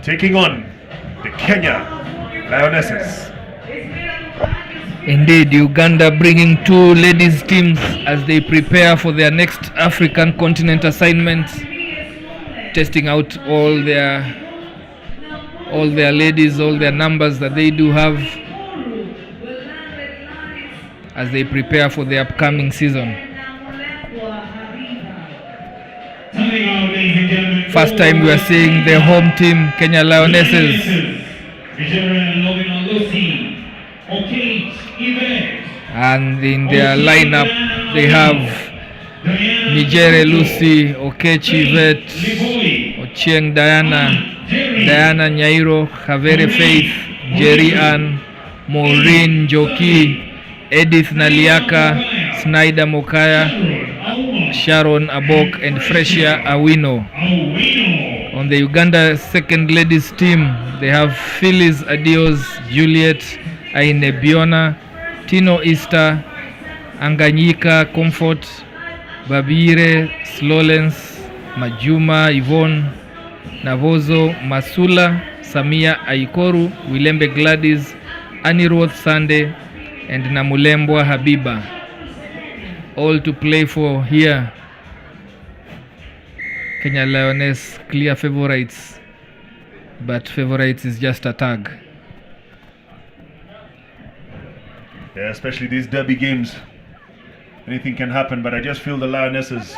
taking on the Kenya Lionesses. Indeed, Uganda bringing two ladies teams as they prepare for their next African continent assignment, testing out all their ladies, all their numbers that they do have as they prepare for the upcoming season. First time we are seeing the home team, Kenya Lionesses. And in their lineup, they have Nigere Lucy, Okechi Yvette, Ochieng Diana Nyairo, Havere Faith, Jerry Ann, Maureen Joki, Edith Naliaka, Snyder Mokaya, Sharon Abok, and Fresia Awino. On the Uganda second ladies team, they have Phyllis Adios, Juliet Ainebiona, Tino Easter, Anganyika Comfort, Babire Slolens, Majuma Yvonne, Navozo Masula, Samia Aikoru, Wilembe Gladys, Aniroth Sande, and Namulembwa Habiba, all to play for here. Kenya Lioness clear favorites, but favorites is just a tag. Yeah, especially these derby games. Anything can happen, but I just feel the Lionesses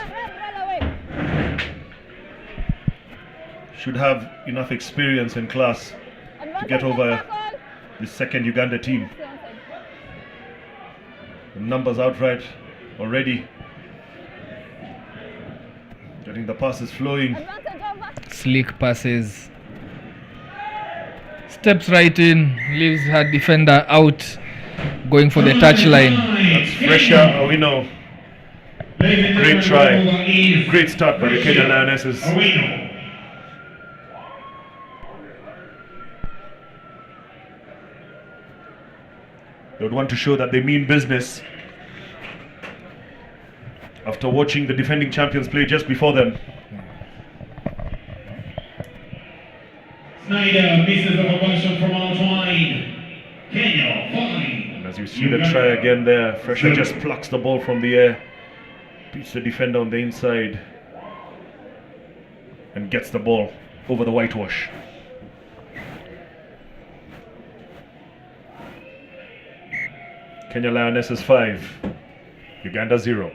should have enough experience and class to get over the second Uganda team. The numbers outright already. Getting the passes flowing. Slick passes. Steps right in, leaves her defender out, going for the touchline. That's Fresia Awino. Great try. Great start by the Kenya Lionesses. They would want to show that they mean business after watching the defending champions play just before them. Snyder misses the conversion from outside. Kenya fine. And as you see the try again there, Fresia just plucks the ball from the air, beats the defender on the inside, and gets the ball over the whitewash. Kenya Lionesses 5, Uganda 0.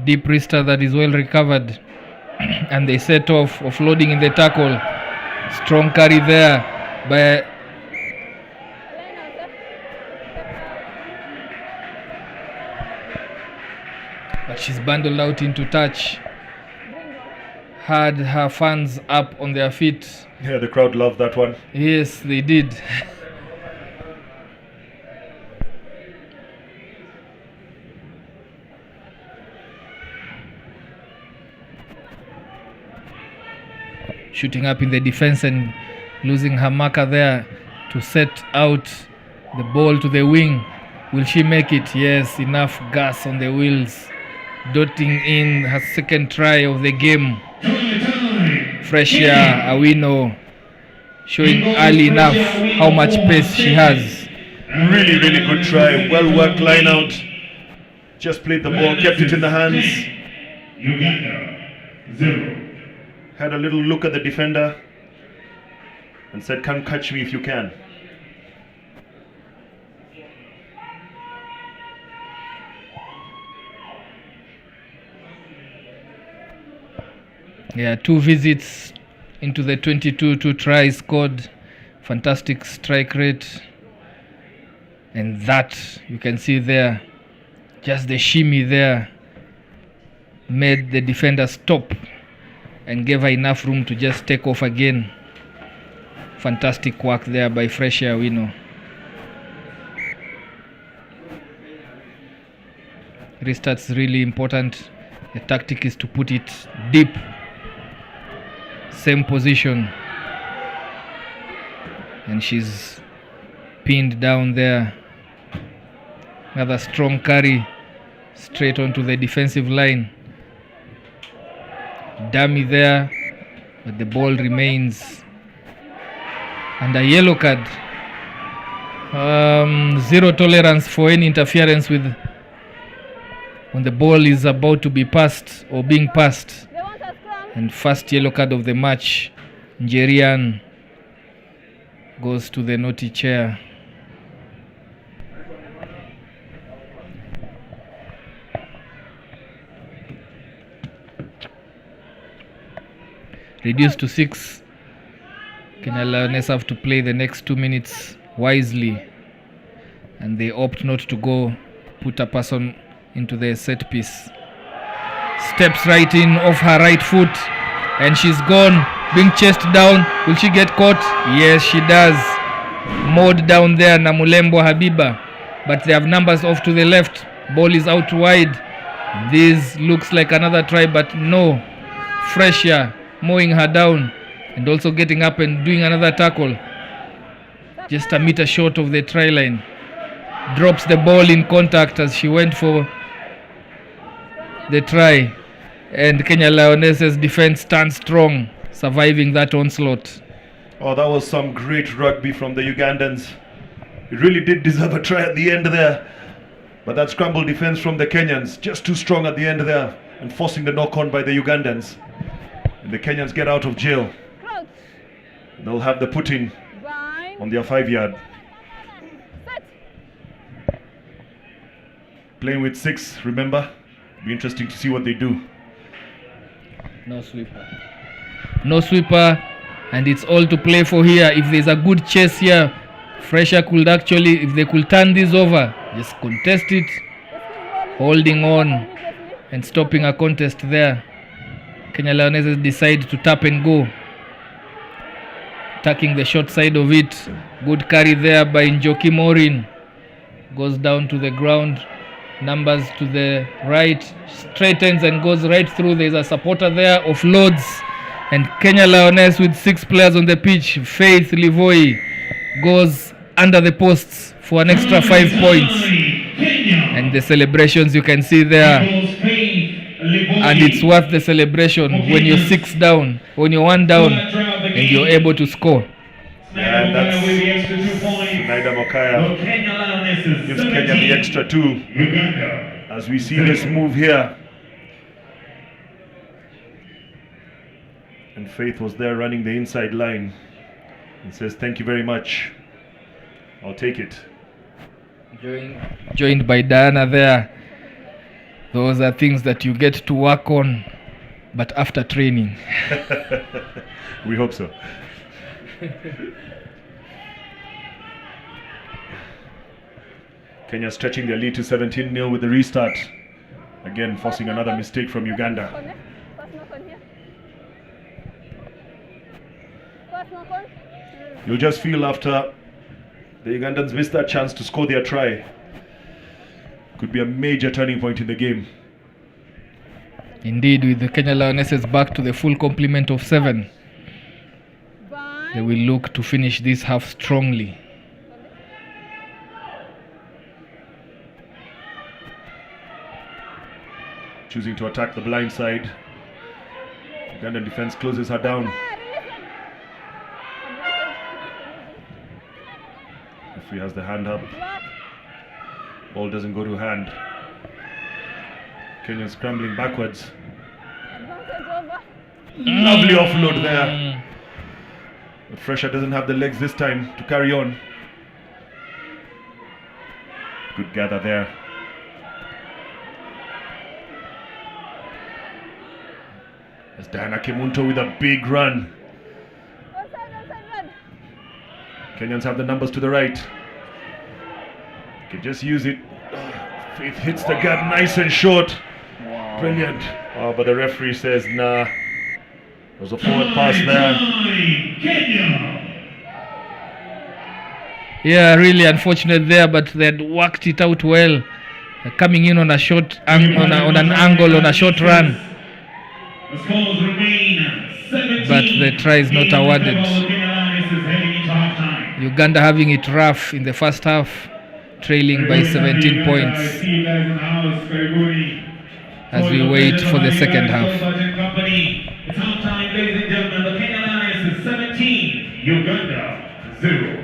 Deep wrister that is well recovered, and they set off, offloading in the tackle. Strong carry there by but she's bundled out into touch. Had her fans up on their feet. Yeah, the crowd loved that one. Yes, they did. Shooting up in the defense and losing her marker there to set out the ball to the wing. Will she make it? Yes, enough gas on the wheels. Dotting in her second try of the game. Fresia Awino showing early enough how much pace she has. Really, really good try. Well worked line out. Just played the ball, kept it in the hands. Uganda 0. Had a little look at the defender and said, "Come catch me if you can." Yeah, 2 visits into the 22, 2 tries scored. Fantastic strike rate. And that, you can see there, just the shimmy there made the defender stop and gave her enough room to just take off again. Fantastic work there by Fresia Awino. Restart's really important. The tactic is to put it deep. Same position. and she's pinned down there. Another strong carry straight onto the defensive line. Dummy there, but the ball remains. And a yellow card. Zero tolerance for any interference with when the ball is about to be passed or being passed. And first yellow card of the match. Njerian goes to the naughty chair. Reduced to 6. Kenya Lioness have to play the next 2 minutes wisely, and they opt not to go put a person into the set piece. Steps right in off her right foot, and she's gone, being chased down. Will she get caught? Yes, she does. Mowed down there, Namulembo Habiba, but they have numbers off to the left. Ball is out wide. This looks like another try, but no. Fresher mowing her down and also getting up and doing another tackle. Just a meter short of the try line. Drops the ball in contact as she went for the try. And Kenya Lionesses defense stands strong, surviving that onslaught. Oh, that was some great rugby from the Ugandans. It really did deserve a try at the end there. But that scramble defense from the Kenyans, just too strong at the end there, and forcing the knock-on by the Ugandans. And the Kenyans get out of jail. They'll have the put-in on their 5-yard. Playing with 6, remember? Be interesting to see what they do. No sweeper. No sweeper, and it's all to play for here. If there's a good chase here, Fresher could actually, if they could turn this over, just contest it, holding on and stopping a contest there. Kenya Lionesses decide to tap and go, attacking the short side of it. Good carry there by Njoki Morin. Goes down to the ground. Numbers to the right, straightens and goes right through. There's a supporter there, offloads, and Kenya Lioness with 6 players on the pitch. Faith Livoi goes under the posts for an extra 5 points. And the celebrations you can see there. And it's worth the celebration when you're 6 down, when you're 1 down, and you're able to score. Yeah, that's Naida Mokaya gives Kenya the extra 2 as we see this move here. And Faith was there running the inside line and says, "Thank you very much. I'll take it." Joined by Diana there. Those are things that you get to work on, but after training. We hope so. Kenya stretching their lead to 17-0 with the restart. Again, forcing another mistake from Uganda. You'll just feel after the Ugandans missed that chance to score their try. Could be a major turning point in the game. Indeed, with the Kenya Lionesses back to the full complement of 7. They will look to finish this half strongly. Choosing to attack the blind side. Ugandan defense closes her down. Referee has the hand up. Ball doesn't go to hand. Kenyan scrambling backwards. Lovely offload there. But Fresher doesn't have the legs this time to carry on. Good gather there. As Diana Kimunto with a big run. Kenyans have the numbers to the right. Can just use it. Faith hits the gap nice and short. Wow. Brilliant. Oh, but the referee says, nah. There was a forward pass there. Yeah, really unfortunate there, but they had worked it out well. Coming in on a short on an angle on a short run. But the try is not awarded. Uganda having it rough in the first half, trailing by 17 points as we wait for the second half. It's half time, ladies and gentlemen. The Kenya Lions is 17, Uganda 0.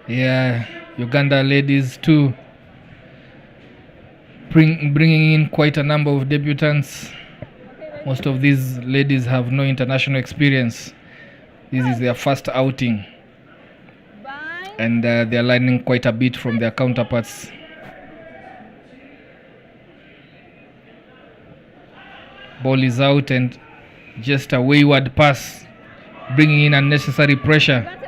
Yeah, Uganda ladies too bringing in quite a number of debutants. Most of these ladies have no international experience. This is their first outing, and they're learning quite a bit from their counterparts. Ball is out and just a wayward pass, bringing in unnecessary pressure.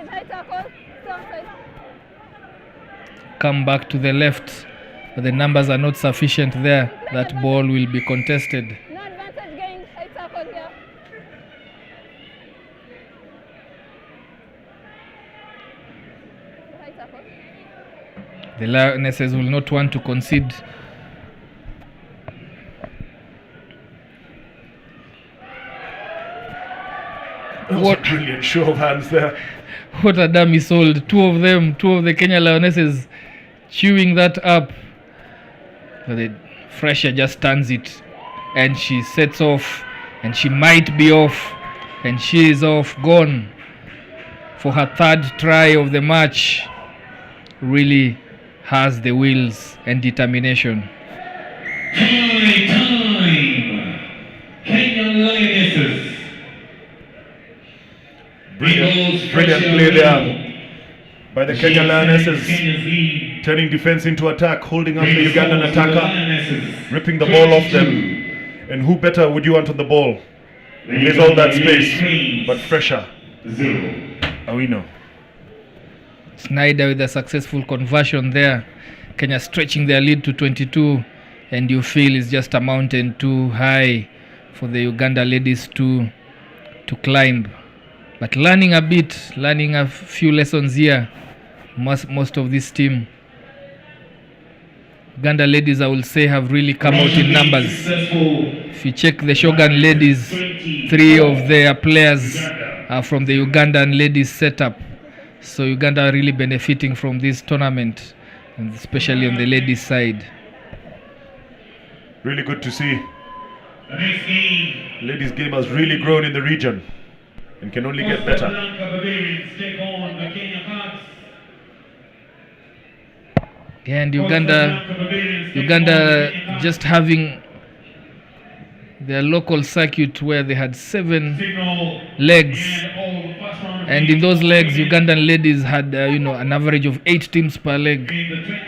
Come back to the left, but the numbers are not sufficient there. That ball will be contested. The Lionesses will not want to concede. What a brilliant show of hands there. What a dummy sold. Two of the Kenya Lionesses chewing that up. But the Fresher just turns it and she sets off, and she might be off, and she is off, gone for her third try of the match. Really has the wills and determination. Time! Kenyan Lionesses. Brilliant play there by the Kenya Lionesses, turning defense into attack, holding up the Ugandan attacker, ripping the ball off them. And who better would you want on the ball? There's all that space, but Fresher. Awino. Snyder with a successful conversion there. Kenya stretching their lead to 22, and you feel it's just a mountain too high for the Uganda ladies to climb. But learning a few lessons here, most of this team. Uganda ladies, I will say, have really come out in numbers. If you check the Shogun ladies, 3 of their players are from the Ugandan ladies setup. So Uganda are really benefiting from this tournament, and especially on the ladies side. Really good to see. Ladies game has really grown in the region and can only get better. Yeah, and Uganda just having their local circuit where they had 7 legs, and in those legs Ugandan ladies had an average of 8 teams per leg,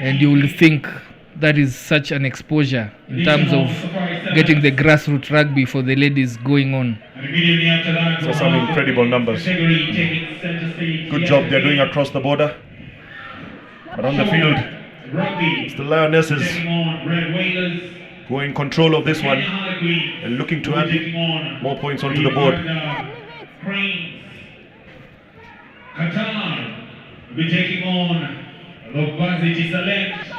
and you will think that is such an exposure in terms of getting the grassroots rugby for the ladies going on. And immediately after that, So some incredible numbers. Category taking center stage. Good job they're doing across the border. But on the field, Rugby it's the Lionesses taking on Red Whalers. who are in control of this one Kenya Harlequins and looking to will add be taking on more points onto the board. Uganda Cranes. Qatar will be taking on the Varsity Select.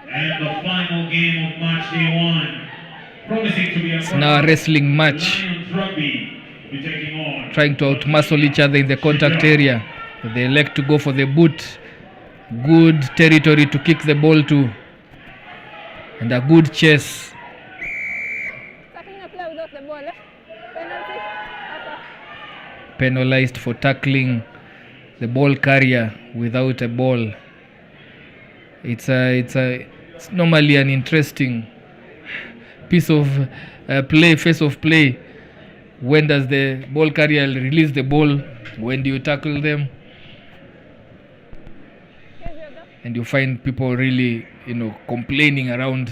And the final game of match day 1, promising to be a It's now a wrestling match, Lions Rugby will be taking on trying to outmuscle each other in the contact area. They elect to go for the boot. Good territory to kick the ball to, and a good chase. Penalized for tackling the ball carrier without a ball. It's normally an interesting piece of face of play. When does the ball carrier release the ball? When do you tackle them? And you find people really, complaining around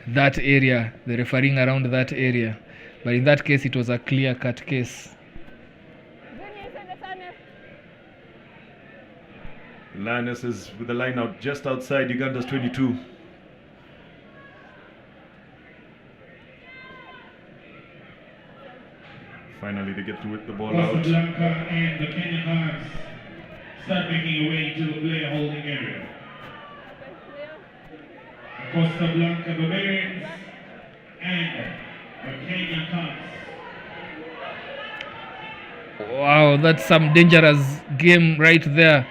that area, the refereeing around that area. But in that case, it was a clear-cut case. Lionesses with the line out just outside Uganda's 22. Finally, they get to whip the ball out. Costa Blanca and the Kenya Hearts start making their way to the player holding area. The Costa Blanca Barbarians and the Kenya Hearts. Wow, that's some dangerous game right there.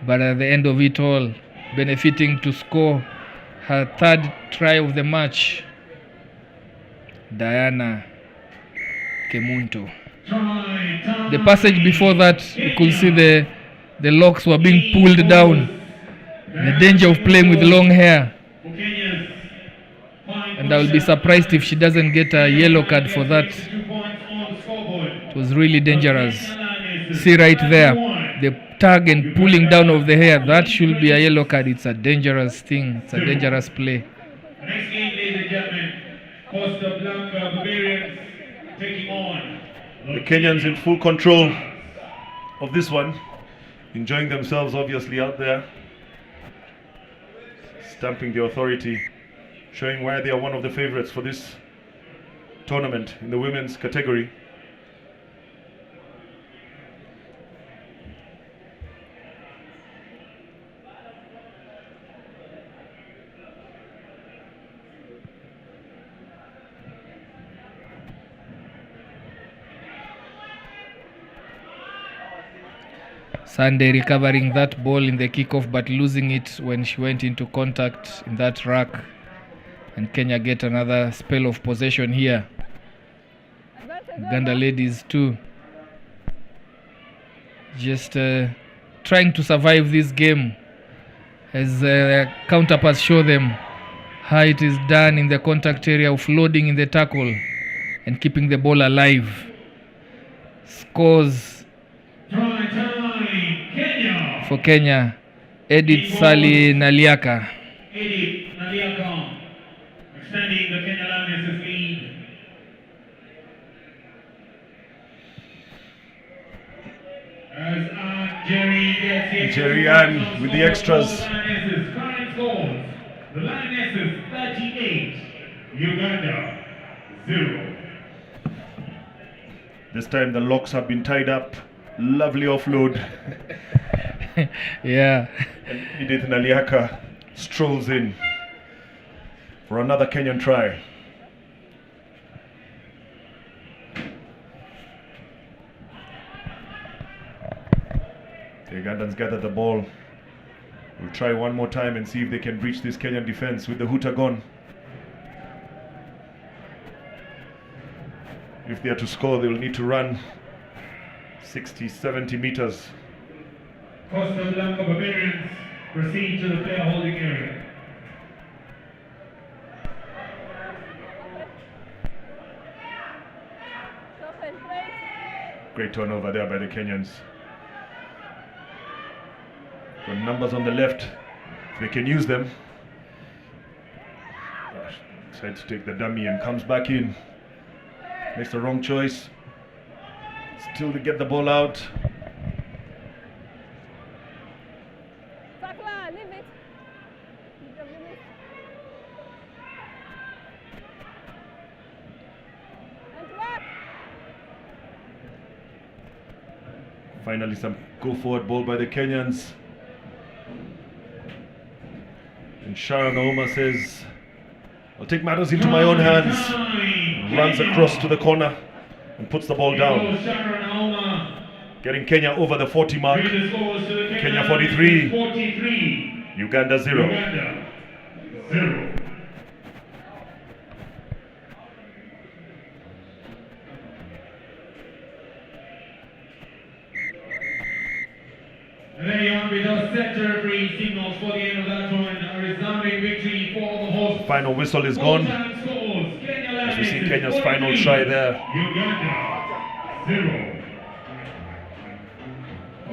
But at the end of it all, benefiting to score her third try of the match, Diana Kemunto. The passage before that, you could see the locks were being pulled down. The danger of playing with long hair. And I will be surprised if she doesn't get a yellow card for that. It was really dangerous. See right there, the tag and pulling down of the hair, that should be a yellow card. It's a dangerous thing. It's a dangerous play. Next game, ladies and gentlemen, Costa Blanca Barbarians taking on The Kenyans in full control of this one, enjoying themselves obviously out there, stamping the authority, showing why they are one of the favorites for this tournament in the women's category. Sunday recovering that ball in the kickoff but losing it when she went into contact in that rack. And Kenya get another spell of possession here. Uganda ladies too. Just trying to survive this game as counterparts show them how it is done in the contact area, offloading in the tackle and keeping the ball alive. Scores for Kenya, Edith Sali Naliaka. Edith Naliaka extending the Kenya Lionesses lead. As Jerry gets Jerry Ann with the extras. Current scores: the Lionesses 38, Uganda 0. This time the locks have been tied up. Lovely offload. Yeah. And Edith Naliaka strolls in for another Kenyan try. The Ugandans gather the ball. We'll try one more time and see if they can breach this Kenyan defense with the hooter gone. If they are to score, they will need to run 60, 70 meters. Costa Blanca Barbarians proceed to the player holding area. Great turnover there by the Kenyans. Got numbers on the left, if they can use them. Decides to take the dummy and comes back in. Makes the wrong choice. Still to get the ball out. Finally some go forward ball by the Kenyans. And Sharon Ouma says, I'll take matters into my own hands. Runs across to the corner and puts the ball down. Getting Kenya over the 40 mark. Kenya 43, Uganda 0. Ready on with our center free signals for the end of that one. A resounding victory for the host. Final whistle is gone. As we see Kenya's final try there. Uganda 0.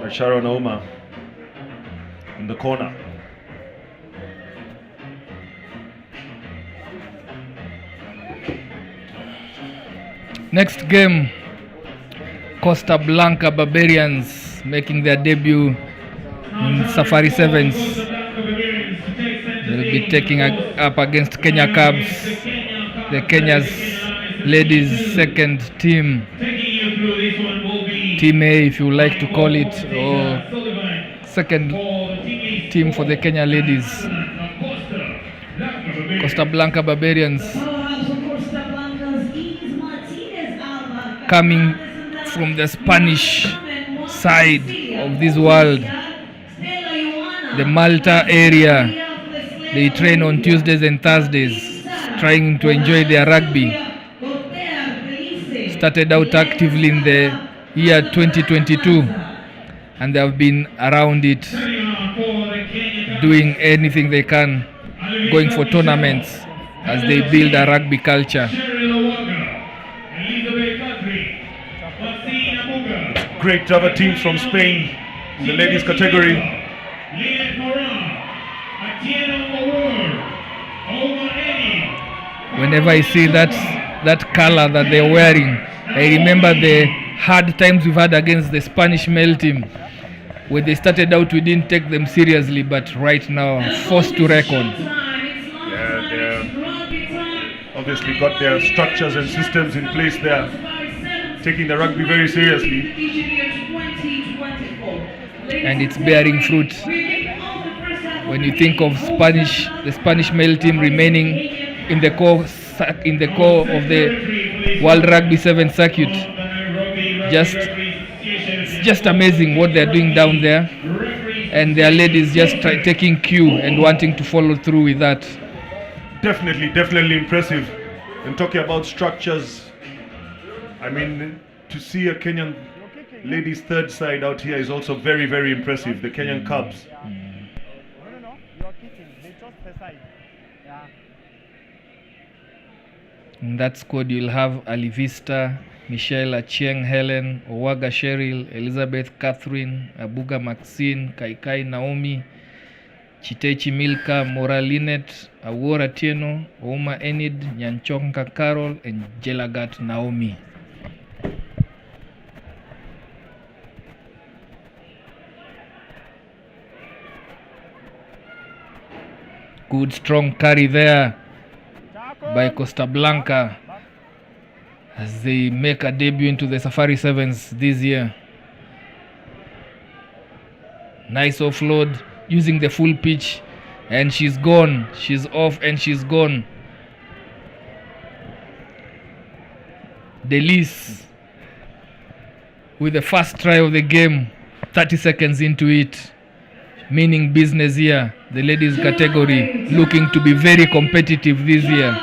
By Sharon Ouma in the corner. Next game, Costa Blanca Barbarians making their debut in Safari Sevens. They'll be taking up against Kenya Cubs, the Kenya's ladies' second team. Team A, if you like to call it, or second team for the Kenya ladies. Costa Blanca Barbarians coming from the Spanish side of this world, the Malta area. They train on Tuesdays and Thursdays, trying to enjoy their rugby. Started out actively in the year 2022, and they have been around it, doing anything they can, going for tournaments as they build a rugby culture. Great to have a team from Spain in the ladies category. Whenever I see that color that they're wearing, I remember the hard times we've had against the Spanish male team. When they started out, we didn't take them seriously, but right now, forced to reckon. Yeah, they're obviously got their structures and systems in place there, taking the rugby very seriously. And it's bearing fruit. When you think of the Spanish male team remaining in the core of the World Rugby 7 circuit, it's just amazing what they're doing down there, and their ladies just taking cue and wanting to follow through with that. Definitely impressive. And talking about structures, I mean, to see a Kenyan ladies' third side out here is also very impressive. The Kenyan Cubs. In that squad, you'll have Alivista, Michelle Achieng Helen, Owaga Cheryl, Elizabeth Catherine, Abuga Maxine, Kaikai Naomi, Chitechi Milka, Mora Linet, Awora Tieno, Ouma Enid, Nyanchonka Carol, and Jelagat Naomi. Good strong carry there by Costa Blanca as they make a debut into the Safari Sevens this year. Nice offload using the full pitch, and she's gone. She's off and she's gone. Delis with the first try of the game, 30 seconds into it, meaning business here. The ladies category looking to be very competitive this year.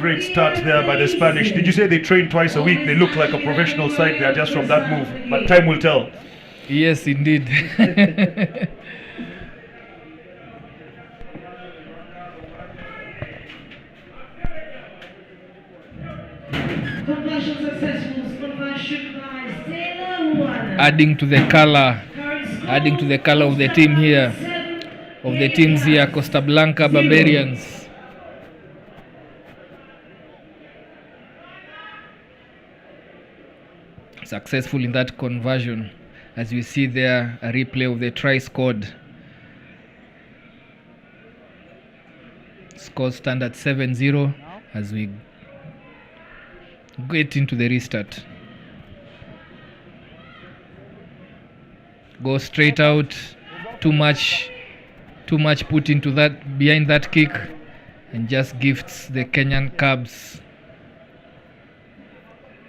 Great start there by the Spanish. Did you say they train twice a week? They look like a professional side there just from that move, but time will tell. Yes, indeed. Adding to the color of the team here. of the teams here, Costa Blanca Barbarians. Successful in that conversion, as we see there, a replay of the try scored. Scores stand at 7-0 as we get into the restart. Go straight out, too much put into that, behind that kick, and just gifts the Kenyan Cubs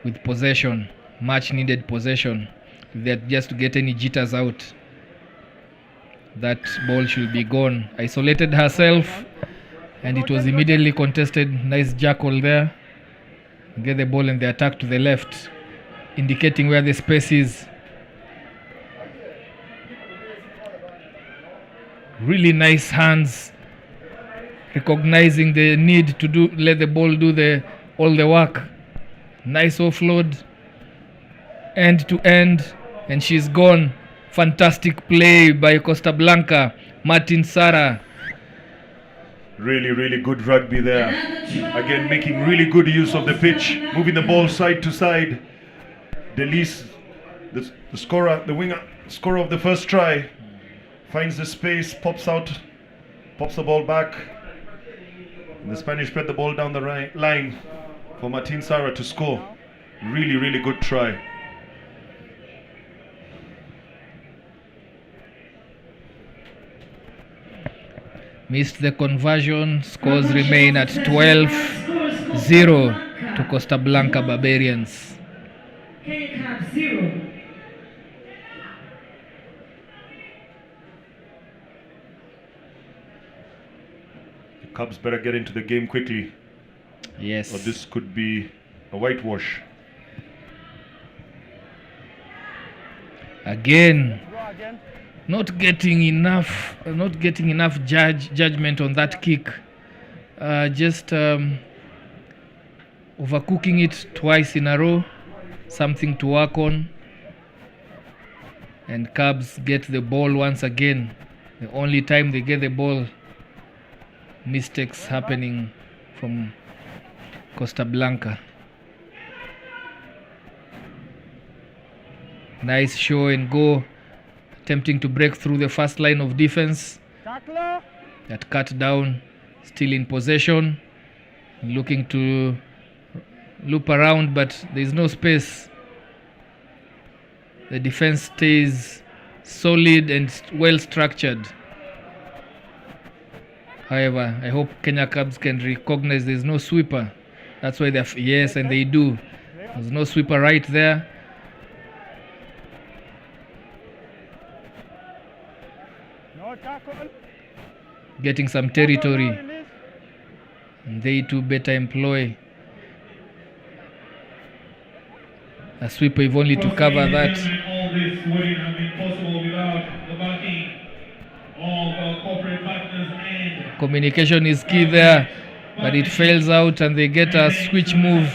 with possession, much needed possession. That just to get any jitters out, that ball should be gone. Isolated herself, and it was immediately contested. Nice jackal there. Get the ball and the attack to the left, indicating where the space is. Really nice hands, recognizing the need to let the ball do all the work. Nice offload, end to end, and she's gone. Fantastic play by Costa Blanca, Martin Sara. Really good rugby there. Again, making really good use of the pitch, moving the ball side to side. Delise, the scorer, the winger, scorer of the first try, finds the space, pops the ball back. And the Spanish spread the ball down the line for Martin Sara to score. Really good try. Missed the conversion. Scores remain at 12-0 to Costa Blanca Barbarians. Kenyan Cubs 0. The Cubs better get into the game quickly, Yes. or this could be a whitewash. Again, not getting enough judgment on that kick. Just overcooking it twice in a row. Something to work on. And Cubs get the ball once again. The only time they get the ball, mistakes happening from Costa Blanca. Nice show and go, attempting to break through the first line of defense. That cut down, still in possession, looking to loop around, but there is no space. The defense stays solid and well structured. However, I hope Kenya Cubs can recognize there is no sweeper. That's why yes, and they do. There's no sweeper right there. Getting some territory, and they too better employ a sweeper if only to cover that. All this wouldn't have been possible without the backing of our corporate partners and Communication is key there, but it fails out, and they get a switch move,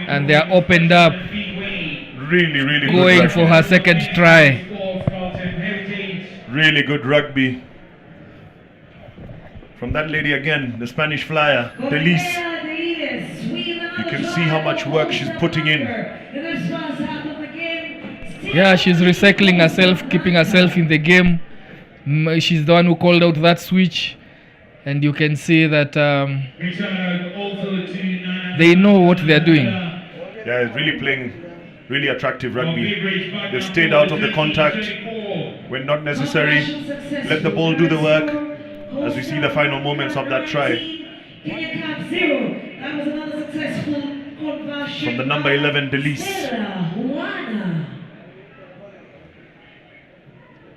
and they are opened up, Really good going rugby. for her second try. Really good rugby from that lady again, the Spanish flyer, Delise. You can see how much work she's putting in. Yeah, she's recycling herself, keeping herself in the game. She's the one who called out that switch, and you can see that they know what they're doing. Yeah, it's really playing really attractive rugby. They've stayed out of the contact when not necessary. Let the ball do the work, as we see the final moments of that try. Kenyan Cubs 0. That was another successful conversion From the number 11, Delise.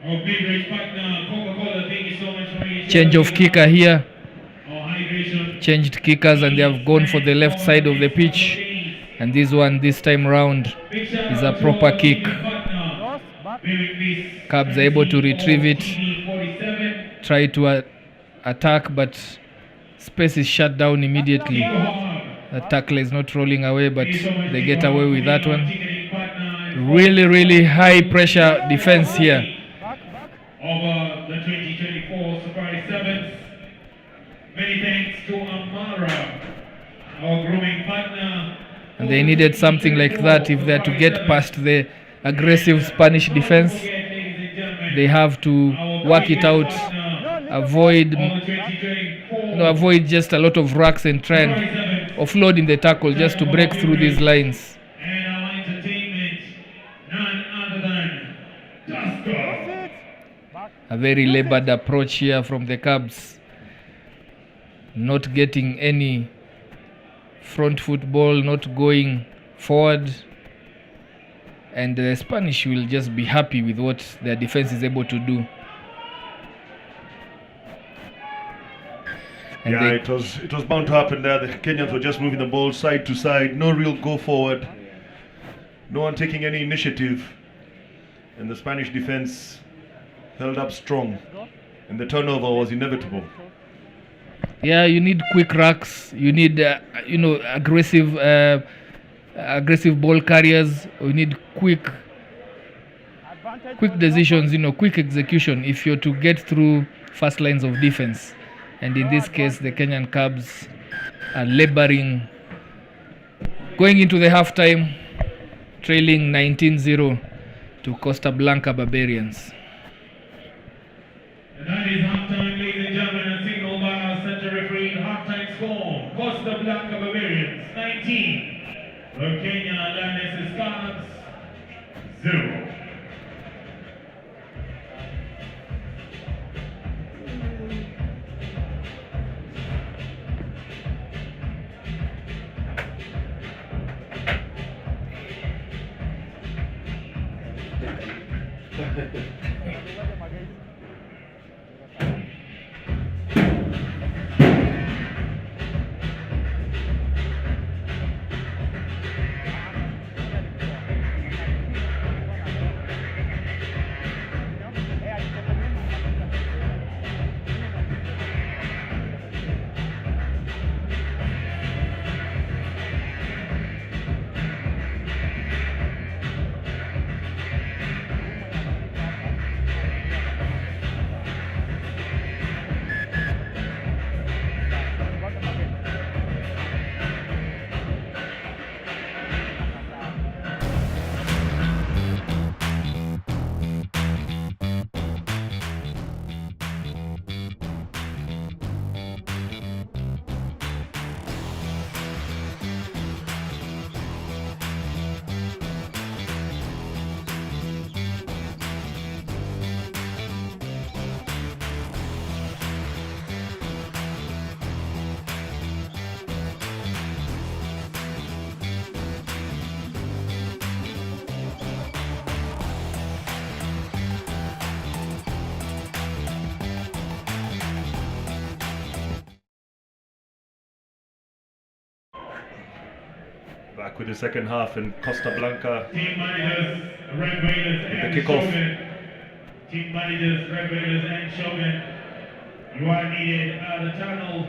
our big rich partner, Coca-Cola, thank you so much for your Change of kicker here. Our hydration. Changed kickers, and they have gone for the left side of the pitch. And this one, this time round, is a proper kick. Cubs are able to retrieve it, try to attack, but space is shut down immediately. The tackle is not rolling away, but they get away with that one. Really high pressure defense here. Over the 2024 next to Amara, our grooming partner. And they needed something like that if they're to get past the aggressive Spanish defense. They have to work it out, avoid avoid just a lot of rucks and try and offload in the tackle just to break through these lines. And our entertainment, none other than Dusko. A very labored approach here from the Cubs, not getting any front football, not going forward, and the Spanish will just be happy with what their defense is able to do. And Yeah, it was bound to happen there. The Kenyans were just moving the ball side to side, no real go forward, no one taking any initiative, and the Spanish defense held up strong, and the turnover was inevitable. Yeah, you need quick rucks. You need aggressive ball carriers. You need quick decisions. Quick execution if you're to get through first lines of defense. And in this case, the Kenyan Cubs are laboring, going into the halftime, trailing 19-0 to Costa Blanca Barbarians. And that is halftime, ladies and gentlemen, a signal by our center referee. Halftime score, Costa Blanca Barbarians 19, the Kenya Lionesses Cubs 0. Back with the second half in Costa Blanca. Team managers, Red Raiders and The kickoff. Shogun. Team managers, Red Raiders and Shogun. You are needed at the tunnel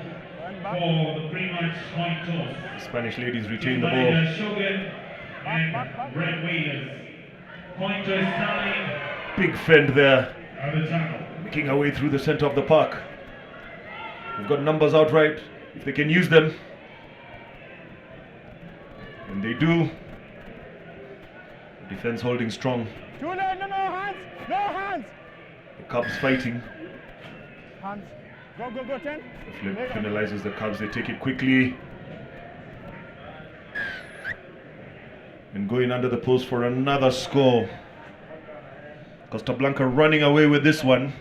for the pre-match coin toss. The Spanish ladies retain Team the ball. managers, Shogun and Red Raiders. Coin toss time Big fend there, at the tunnel. making our way through the center of the park. We've got numbers outright, if they can use them. And they do. The defense holding strong. No hands! No hands! The Cubs fighting. Hands. Go, 10. The flip penalizes the Cubs. They take it quickly. And going under the post for another score. Costa Blanca running away with this one.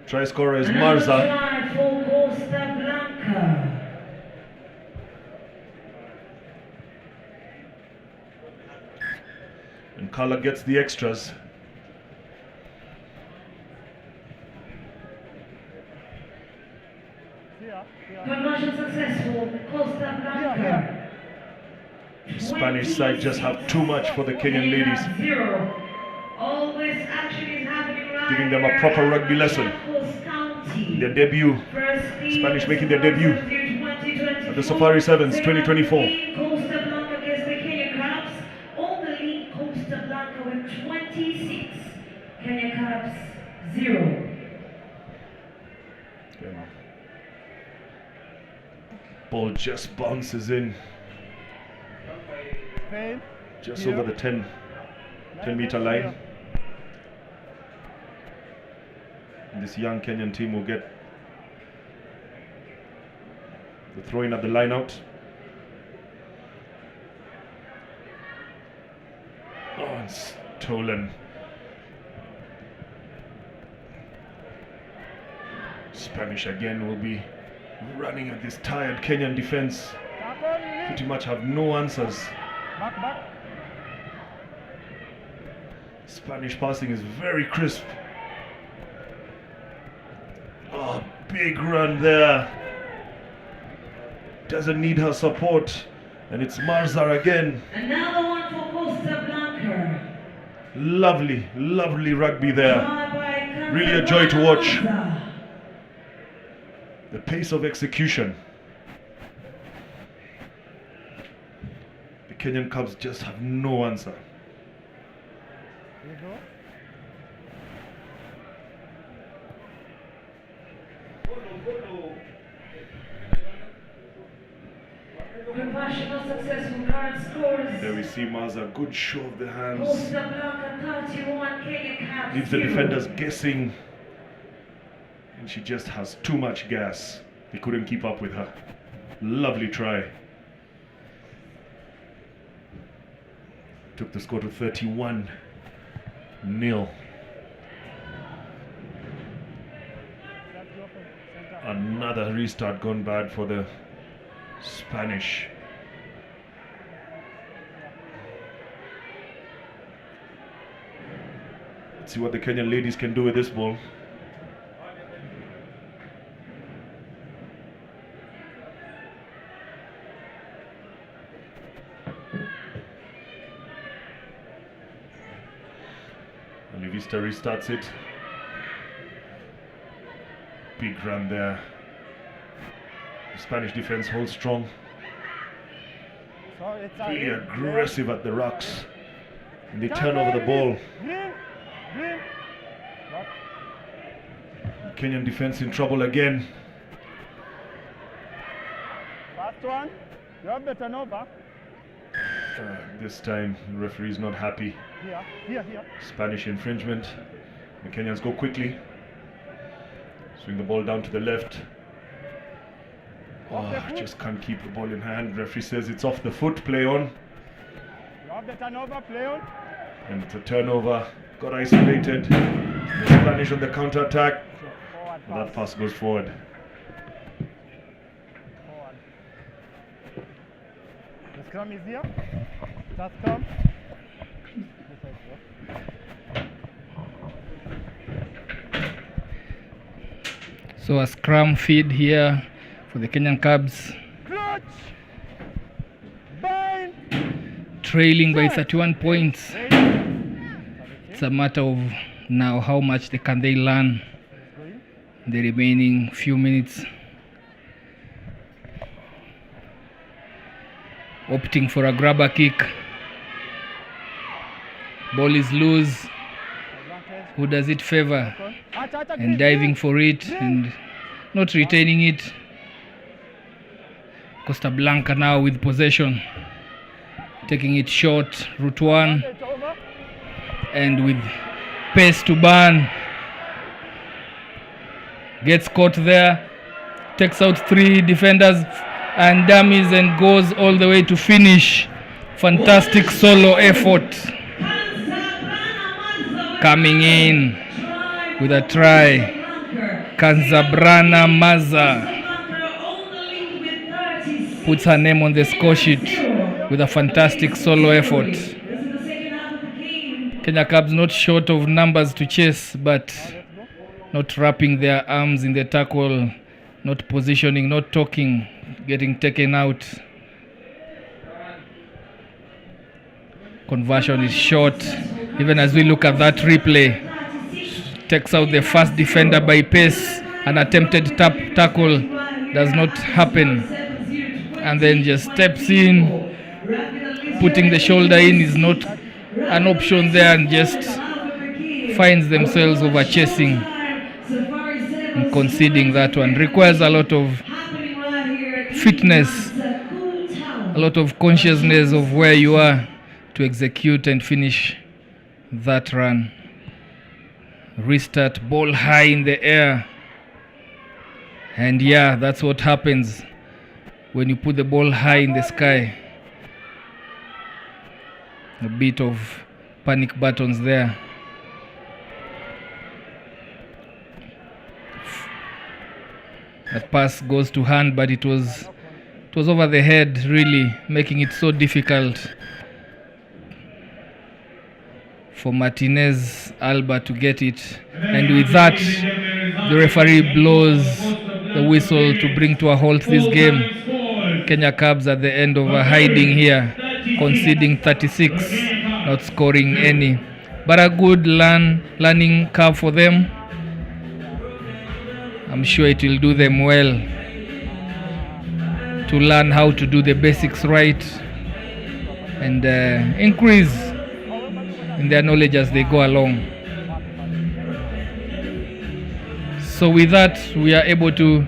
Try scorer is Another Marza. try for Costa Blanca. And Kala gets the extras. Conversion successful, Costa Blanca. Spanish side just have too much for the Kenyan ladies, 0. All this action is happening right giving them a here proper at rugby lesson. Machakos County. Their debut. Firstly, Spanish making their debut at the Safari Sevens 2024. Costa Blanca against the Kenya Cubs. On the lead, Costa Blanca with 26. Kenya Cubs 0. Ball just bounces in, Spain. just Here. over the 10 meter line. And this young Kenyan team will get the throw in at the line out. Oh, it's stolen. Spanish again will be running at this tired Kenyan defense. Pretty much have no answers. Back. Spanish passing is very crisp. Oh, big run there. Doesn't need her support. And it's Marzar again. Another one for Costa Blanca. Lovely, lovely rugby there. Really a joy to watch. The pace of execution. The Kenyan Cubs just have no answer. Here you go. Professional successful current scores. There we see Maza, good show of the hands. Costa Blanca 31, Kenya Cubs Leaves the 0. defenders guessing. And she just has too much gas. They couldn't keep up with her. Lovely try. Took the score to 31-0. Another restart gone bad for the Spanish. Let's see what the Kenyan ladies can do with this ball. Olivista restarts it. Big run there. The Spanish defense holds strong. So it's Really aggressive at the rocks. And they turn over the ball. Green. Kenyan defense in trouble again. First one. You have the turnover. This time the referee is not happy. Here. Spanish infringement. The Kenyans go quickly. Swing the ball down to the left. Off the Oh, foot. just can't keep the ball in hand. Referee says it's off the foot, play on. You have the turnover, play on. And it's a turnover. Got isolated. The Spanish on the counter attack. Forward That pass goes forward. Forward. The scrum is here. That's scrum. This side, yeah. So a scrum feed here for the Kenyan Cubs, Clutch. Bind. trailing by 31 points. Ready. It's a matter of now how much can they learn Going. in the remaining few minutes. Opting for a grabber kick. Ball is loose. Advantage. Who does it favor? Acha, And green, diving green. for it and not retaining it. Costa Blanca now with possession, taking it short, route one, It's over. and with pace to burn. Gets caught there, takes out 3 defenders and dummies and goes all the way to finish. Fantastic solo effort. Coming in with a try, Kanzabrana Maza puts her name on the score sheet with a fantastic solo effort. Kenya Cubs not short of numbers to chase, but not wrapping their arms in the tackle, not positioning, not talking, getting taken out. Conversion is short. Even as we look at that replay, takes out the first defender by pace. An attempted tackle does not happen, and then just steps in. Putting the shoulder in is not an option there, and just finds themselves over chasing and conceding that one. Requires a lot of fitness, a lot of consciousness of where you are to execute and finish that run. Restart, ball high in the air. And yeah, that's what happens when you put the ball high in the sky. A bit of panic buttons there. That pass goes to hand, but it was over the head, really making it so difficult for Martinez Alba to get it. And with that, the referee blows the whistle to bring to a halt this game. Kenya Cubs at the end of a hiding here, conceding 36, not scoring any. But a good learning curve for them. I'm sure it will do them well to learn how to do the basics right and increase in their knowledge as they go along. So with that, we are able to